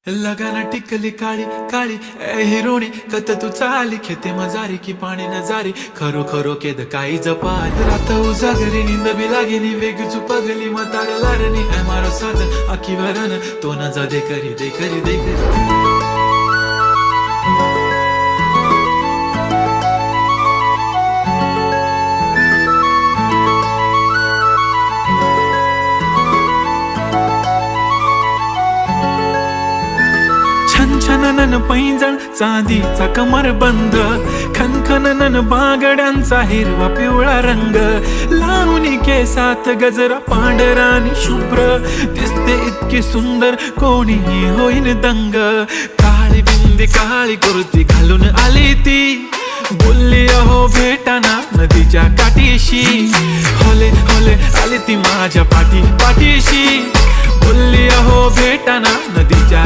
लगाना टिकली काळी काळी ए हिरोणी कत तू चाली खेते मजारी की पाणी नजारी खरो खरो केद काही जपाल रात उजागरी निंद बी लागेनी वेग चुपगली मतार लारणी ए मारो साथ आखी वरन तो न जा दे करी दे करी दे करी छनछनन पैंजण चांदीचा कमर बंद खनखनन बागड्यांचा हिरवा पिवळा रंग लावणी केसात गजरा पांढरा आणि शुभ्र दिसते इतकी सुंदर कोणीही होईन दंग काळी बिंदी काळी कुर्ती घालून आली ती बोलली अहो भेटाना नदीच्या काठीशी होले होले आली ती माझ्या पाठीशी बोलली अहो भेटाना नदीच्या